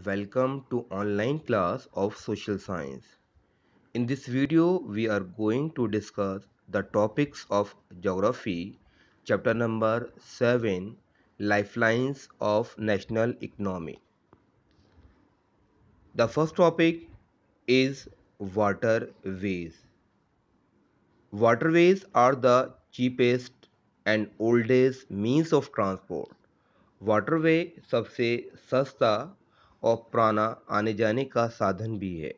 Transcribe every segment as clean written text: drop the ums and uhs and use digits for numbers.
welcome to online class of social science. In this video, we are going to discuss the topics of geography, chapter number 7, Lifelines of National Economy. The first topic is waterways. Waterways are the cheapest and oldest means of transport. Waterway सबसे सस्ता और पुराना आने जाने का साधन भी है.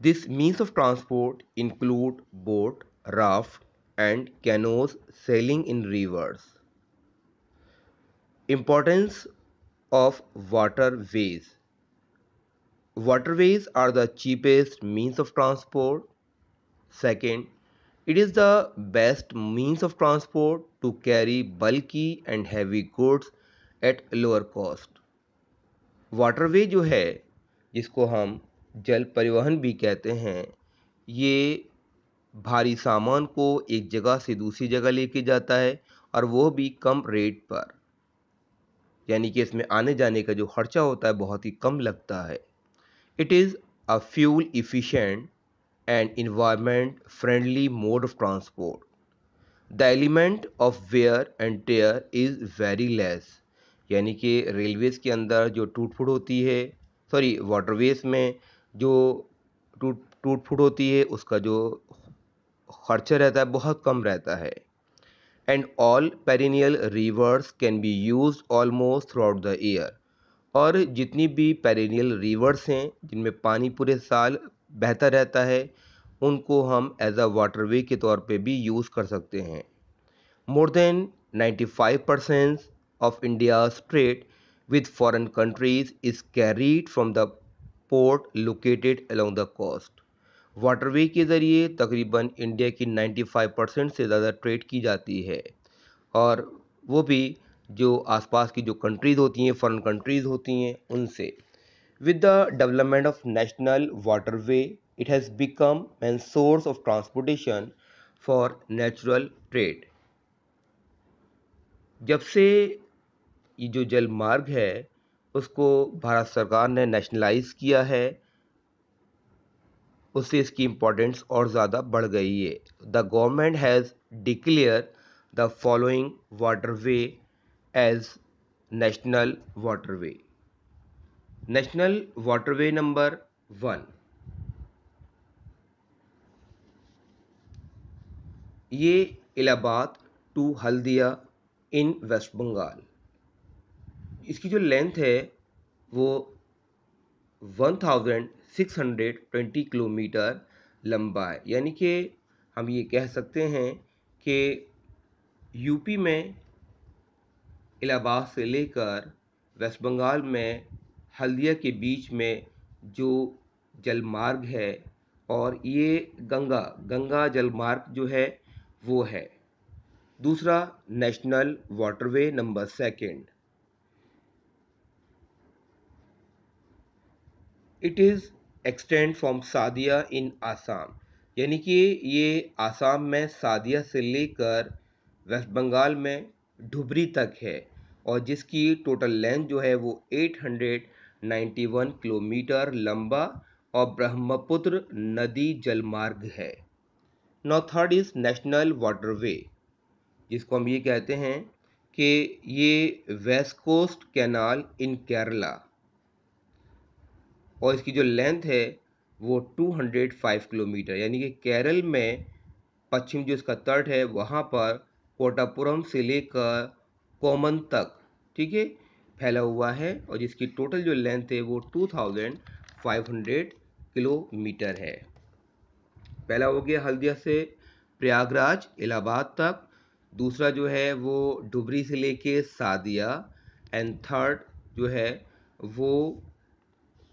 This means of transport include boat, raft and canoes sailing in rivers. Importance of waterways. Waterways are the cheapest means of transport. Second, it is the best means of transport to carry bulky and heavy goods at lower cost. Waterway जो है, जिसको हम जल परिवहन भी कहते हैं, ये भारी सामान को एक जगह से दूसरी जगह लेके जाता है और वो भी कम रेट पर, यानी कि इसमें आने जाने का जो खर्चा होता है बहुत ही कम लगता है. It is a fuel efficient and environment friendly mode of transport. The element of wear and tear is very less, यानी कि रेलवेज़ के अंदर जो टूट फूट होती है, वाटरवेज़ में जो टूट फूट होती है उसका जो खर्चा रहता है बहुत कम रहता है. And all perennial rivers can be use almost throughout the year. और जितनी भी पेरिनियल रिवर्स हैं जिनमें पानी पूरे साल बहता रहता है, उनको हम एज अ वाटरवे के तौर पे भी यूज़ कर सकते हैं. More than 95% of India's trade with foreign countries is carried from the port located along the coast. Waterway के ज़रिए तकरीबन इंडिया की 95% से ज़्यादा ट्रेड की जाती है, और वो भी जो आसपास की जो कंट्रीज़ होती हैं, फॉरेन कंट्रीज़ होती हैं, उनसे. With the development of national waterway, it has become a source of transportation for natural trade. जब से ये जो जल मार्ग है उसको भारत सरकार ने नेशनलाइज किया है, उससे इसकी इम्पोर्टेंस और ज़्यादा बढ़ गई है. The government has declare the following waterway as national waterway. National waterway number 1, ये इलाहाबाद टू हल्दिया इन वेस्ट बंगाल. इसकी जो लेंथ है वो 1620 किलोमीटर लंबा है, यानी कि हम ये कह सकते हैं कि यूपी में इलाहाबाद से लेकर वेस्ट बंगाल में हल्दिया के बीच में जो जलमार्ग है, और ये गंगा जलमार्ग जो है वो है. दूसरा, national waterway number 2, it is extend from Sadiya in Assam, यानी कि ये आसाम में सादिया से लेकर वेस्ट बंगाल में धुबरी तक है, और जिसकी टोटल लेंथ जो है वो 891 किलोमीटर लंबा और ब्रह्मपुत्र नदी जलमार्ग है. Now third is national waterway, जिसको हम ये कहते हैं कि ये west coast canal in Kerala, और इसकी जो लेंथ है वो 205 किलोमीटर, यानी कि केरल में पश्चिम जो इसका तट है वहाँ पर कोटापुरम से लेकर कोमन तक, ठीक है, फैला हुआ है, और जिसकी टोटल जो लेंथ है वो 2500 किलोमीटर है. पहला हो गया हल्दिया से प्रयागराज इलाहाबाद तक, दूसरा जो है वो डुबरी से लेके सादिया, एंड थर्ड जो है वो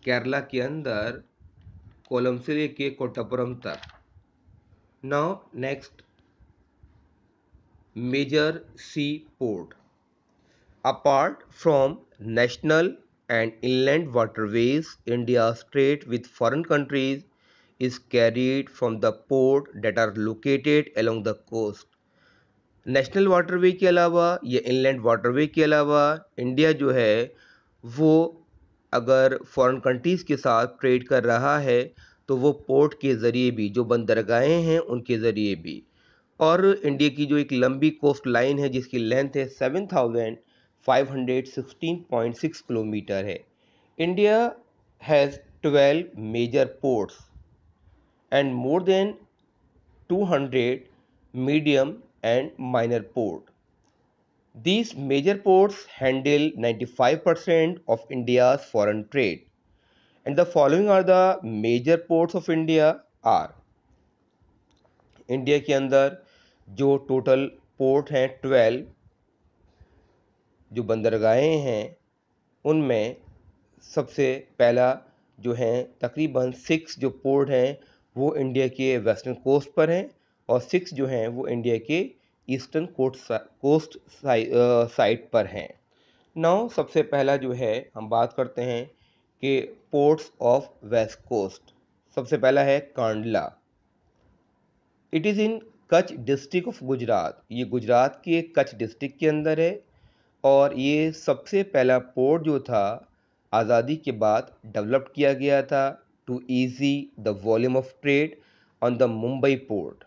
केरला के अंदर कोलम से लेके कोटापुरम तक. Now next, major sea port. Apart from national and inland waterways, India's trade with foreign countries is carried from the port that are located along the coast. National waterway के अलावा या इनलैंड वाटरवे के अलावा India जो है वो अगर foreign countries के साथ ट्रेड कर रहा है तो वो पोर्ट के ज़रिए भी, जो बंदरगाहें हैं उनके ज़रिए भी। और इंडिया की जो एक लंबी कोस्ट लाइन है जिसकी लेंथ है 7516.6 किलोमीटर है। India has 12 major ports and more than 200 medium and minor ports. These major ports handle 95% of India's foreign trade. And the following are the major ports of India are: India के अंदर जो total port हैं 12, जो बंदरगाहें हैं उनमें सबसे पहला जो हैं तकरीबन 6 जो पोर्ट हैं वो इंडिया के वेस्टर्न कोस्ट पर हैं और 6 जो हैं वो इंडिया के ईस्टर्न कोस्ट साइड पर हैं। नाउ सबसे पहला जो है हम बात करते हैं कि पोर्ट्स ऑफ वेस्ट कोस्ट। सबसे पहला है Kandla. It is in Kutch district of Gujarat. ये गुजरात के कच्छ डिस्ट्रिक्ट के अंदर है और ये सबसे पहला पोर्ट जो था आज़ादी के बाद डेवलप किया गया था to ease the volume of trade on the Mumbai port.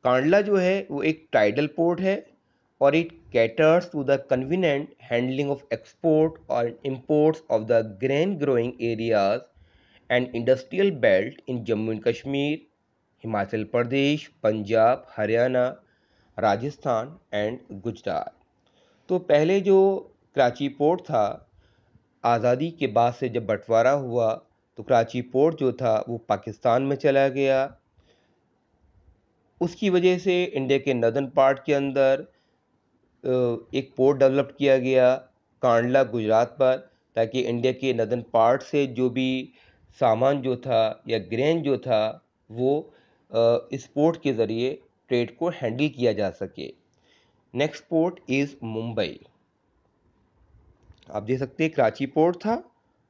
Kandla जो है वो एक टाइडल पोर्ट है और it caters to the convenient handling of export और imports of the grain growing areas and industrial belt in Jammu and Kashmir, Himachal Pradesh, Punjab, Haryana, Rajasthan and Gujarat. तो पहले जो कराची पोर्ट था, आज़ादी के बाद से जब बंटवारा हुआ तो कराची पोर्ट जो था वो पाकिस्तान में चला गया। उसकी वजह से इंडिया के नदर्न पार्ट के अंदर एक पोर्ट डेवलप किया गया कांडला गुजरात पर, ताकि इंडिया के नदर्न पार्ट से जो भी सामान जो था या ग्रेन जो था वो इस पोर्ट के ज़रिए ट्रेड को हैंडल किया जा सके। Next port is Mumbai. आप देख सकते हैं कराची पोर्ट था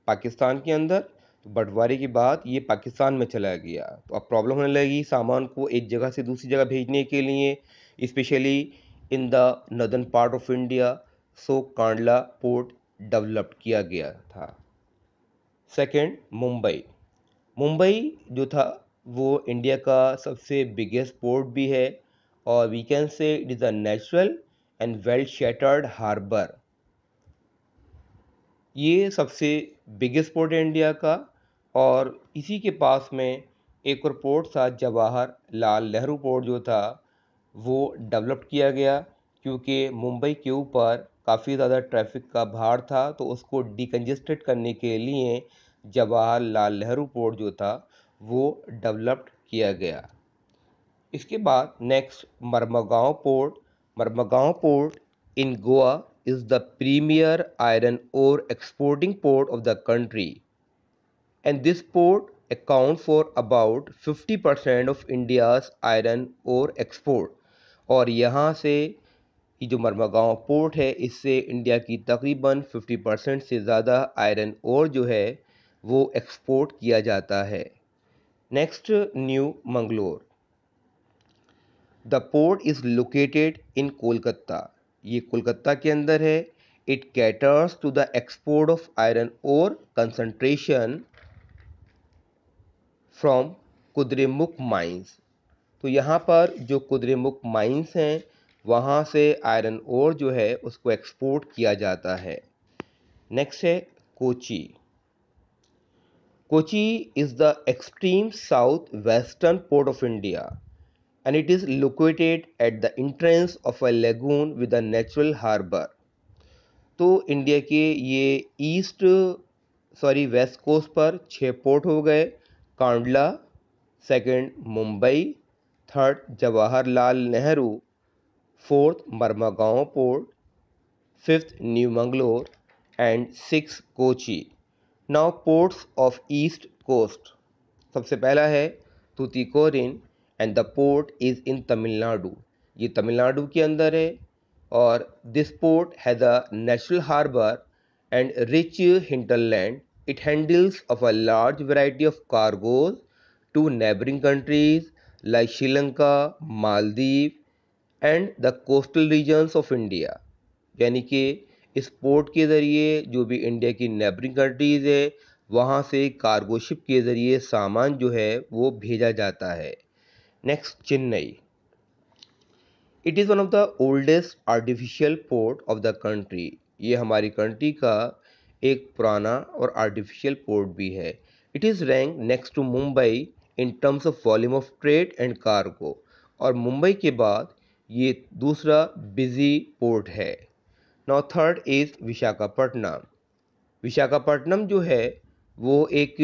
पाकिस्तान के अंदर, तो बंटवारे के बाद ये पाकिस्तान में चला गया तो अब प्रॉब्लम होने लगी सामान को एक जगह से दूसरी जगह भेजने के लिए, specially in the northern part of India. So Kandla port develop किया गया था। सेकंड, मुंबई। मुंबई जो था वो इंडिया का सबसे बिगेस्ट पोर्ट भी है और we can say it is a natural and well sheltered harbour. ये सबसे बिगेस्ट पोर्ट है इंडिया का और इसी के पास में एक और पोर्ट था जवाहर लाल नेहरू पोर्ट जो था वो डेवलप किया गया क्योंकि मुंबई के ऊपर काफ़ी ज़्यादा ट्रैफिक का भार था, तो उसको डिकंजेस्टेड करने के लिए जवाहर लाल नेहरू पोर्ट जो था वो डेवलप्ड किया गया। इसके बाद next Mormugao port. Mormugao port in Goa is the premier iron ore exporting port of the country, and this port accounts for about 50% of India's iron ore export। और यहाँ से ये जो मर्मगांव पोर्ट है इससे इंडिया की तकरीबन 50% से ज़्यादा आयरन ओर जो है वो एक्सपोर्ट किया जाता है। Next, New Mangalore. The port is located in Kolkata. ये कोलकाता के अंदर है। It caters to the export of iron ore concentration from Kudremukh mines. तो यहाँ पर जो कुद्रेमुख माइंस हैं वहाँ से आयरन ओर जो है उसको एक्सपोर्ट किया जाता है। नेक्स्ट है Kochi. Kochi is the extreme south western port of India and it is located at the entrance of a lagoon with a natural harbor। तो इंडिया के ये वेस्ट कोस्ट पर 6 पोर्ट हो गए: Kandla, second Mumbai, third Jawaharlal Nehru, fourth Mormugao port, fifth new Mangalore and six Kochi. Now ports of east coast. सबसे पहला है Tuticorin and the port is in Tamil Nadu. ये तमिलनाडु के अंदर है और this port has a natural harbour and rich hinterland. It handles of a large variety of cargoes to neighbouring countries like Sri Lanka, Maldives and the coastal regions of India. यानी कि इस port के ज़रिए जो भी इंडिया की नेबरिंग कंट्रीज़ है वहाँ से कार्गो शिप के ज़रिए सामान जो है वो भेजा जाता है। Next, Chennai. It is one of the oldest artificial port of the country. ये हमारी कंट्री का एक पुराना और आर्टिफिशियल पोर्ट भी है। It is rank next to Mumbai in terms of volume of trade and cargo, और मुंबई के बाद ये दूसरा बिजी पोर्ट है। Now third is Visakhapatnam. Visakhapatnam जो है वो एक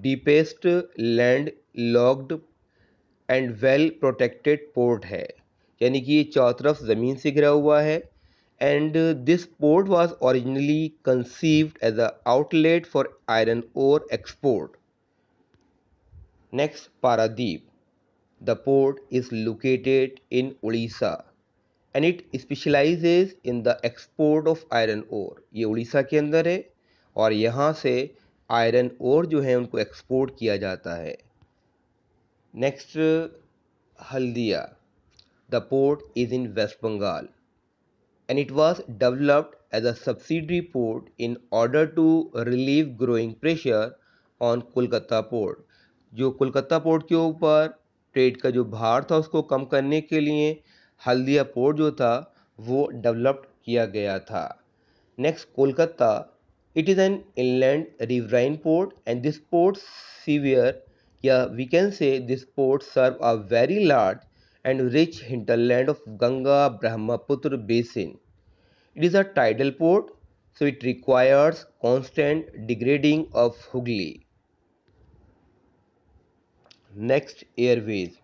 deepest landlocked and well protected port है, यानी कि ये चारों तरफ ज़मीन से घिरा हुआ है। And this port was originally conceived as a outlet for iron ore export. Next, Paradip. The port is located in Orissa and it specialises in the export of iron ore. ये उड़ीसा के अंदर है और यहाँ से आयरन ओर जो है उनको एक्सपोर्ट किया जाता है। Next, Haldia. The port is in West Bengal and it was developed as a subsidiary port in order to relieve growing pressure on Kolkata port। जो कोलकाता पोर्ट के ऊपर ट्रेड का जो भार था उसको कम करने के लिए हल्दिया पोर्ट जो था वो डेवलप्ड किया गया था। Next, Kolkata. It is an inland riverine port and this port severe, या we can say this port serve a very large and rich hinterland of Ganga Brahmaputra basin. It is a tidal port, so it requires constant degrading of Hooghly. Next, airways.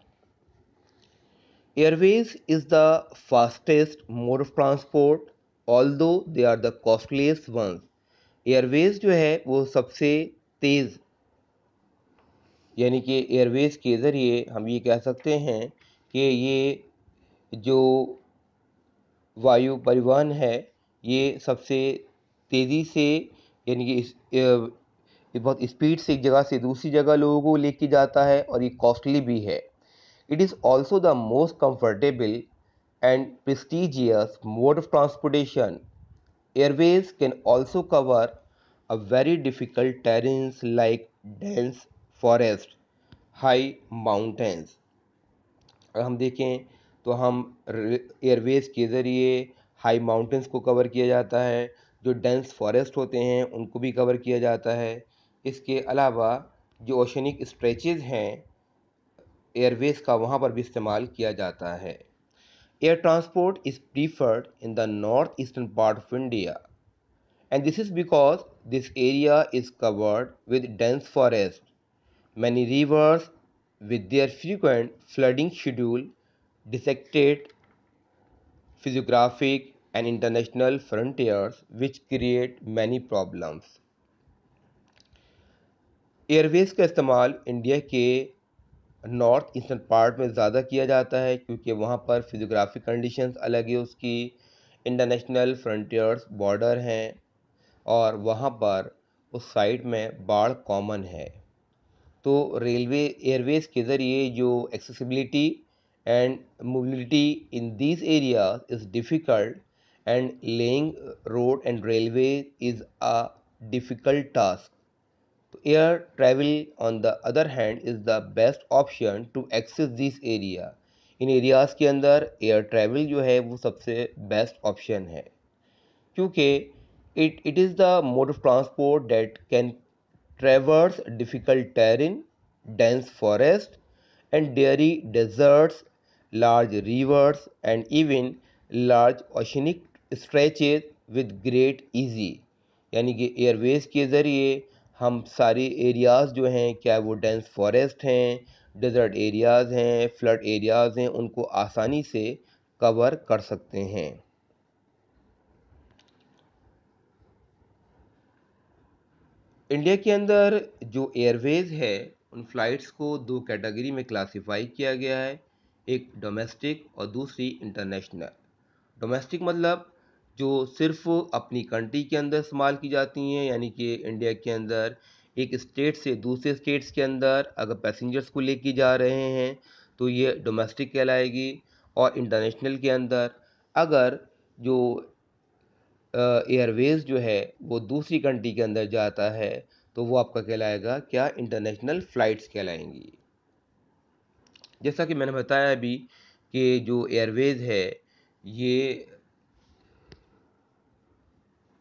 Airways is the fastest mode of transport, although they are the costliest ones. Airways जो है वो सबसे तेज़, यानी कि Airways के ज़रिए हम ये कह सकते हैं कि ये जो वायु परिवहन है ये सबसे तेज़ी से, यानी कि ये बहुत स्पीड से एक जगह से दूसरी जगह लोगों को लेके जाता है और ये कॉस्टली भी है। It is also the most comfortable and prestigious mode of transportation. Airways can also cover a very difficult terrains like dense forest, high mountains. अगर हम देखें तो हम एयरवेज के ज़रिए हाई माउंटेंस को कवर किया जाता है, जो डेंस फॉरेस्ट होते हैं उनको भी कवर किया जाता है। इसके अलावा जो ओशनिक स्ट्रेचेज़ हैं एयरवेज का वहाँ पर भी इस्तेमाल किया जाता है। Air transport is preferred in the north eastern part of India and this is because this area is covered with dense forest. Many rivers with their frequent flooding schedule dissected physiographic and international frontiers which create many problems. Airways का इस्तेमाल India के north eastern part में ज़्यादा किया जाता है क्योंकि वहाँ पर फिजियोग्राफिक कंडीशंस अलग है उसकी, इंटरनेशनल फ्रंटियर्स बॉर्डर हैं और वहाँ पर उस साइड में बाढ़ कॉमन है। तो रेलवे एयरवेज के ज़रिए जो accessibility and mobility in this area is difficult and laying road and railway is a difficult task. तो air travel on the other hand is the best option to access this area. इन areas के अंदर air travel जो है वो सबसे best option है क्योंकि it is the mode of transport that can traverse difficult terrain, dense forest, and dairy deserts, large rivers, and even large oceanic stretches with great easy। यानी कि एयरवेज के ज़रिए हम सारे एरियाज़ जो हैं, क्या वो डेंस फॉरेस्ट हैं, डेजर्ट एरियाज़ हैं, फ्लड एरियाज़ हैं, उनको आसानी से कवर कर सकते हैं। इंडिया के अंदर जो एयरवेज है उन फ़्लाइट्स को दो कैटेगरी में क्लासिफाई किया गया है, एक डोमेस्टिक और दूसरी इंटरनेशनल। डोमेस्टिक मतलब जो सिर्फ अपनी कंट्री के अंदर इस्तेमाल की जाती हैं, यानी कि इंडिया के अंदर एक स्टेट से दूसरे स्टेट्स के अंदर अगर पैसेंजर्स को लेके जा रहे हैं तो ये डोमेस्टिक कहलाएगी। और इंटरनेशनल के अंदर अगर जो एयरवेज जो है वो दूसरी कंट्री के अंदर जाता है तो वो आपका कहलाएगा क्या, इंटरनेशनल फ़्लाइट्स कहलाएंगी। जैसा कि मैंने बताया अभी कि जो एयरवेज है ये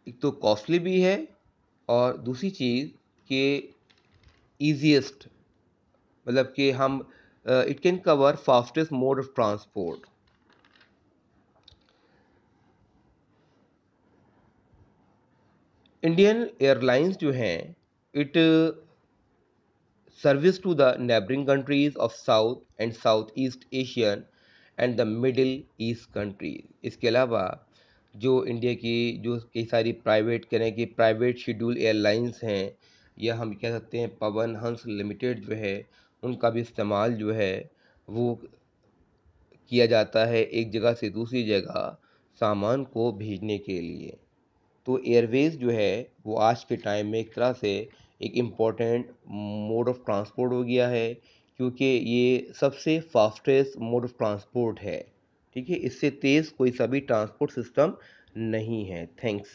एक तो कॉस्टली भी है और दूसरी चीज़ कि ईजीएस्ट, मतलब कि हम it can cover fastest mode of transport. Indian airlines जो हैं it service to the neighbouring countries of south and south east Asian and the middle east countries. इसके अलावा जो इंडिया की जो कई सारी प्राइवेट करें कि प्राइवेट शेड्यूल एयरलाइंस हैं, या हम कह सकते हैं पवन हंस लिमिटेड जो है, उनका भी इस्तेमाल जो है वो किया जाता है एक जगह से दूसरी जगह सामान को भेजने के लिए। तो एयरवेज जो है वो आज के टाइम में एक तरह से एक इम्पॉर्टेंट मोड ऑफ ट्रांसपोर्ट हो गया है, क्योंकि ये सबसे फास्टेस्ट मोड ऑफ ट्रांसपोर्ट है। ठीक है, इससे तेज़ कोई सा भी ट्रांसपोर्ट सिस्टम नहीं है। थैंक्स।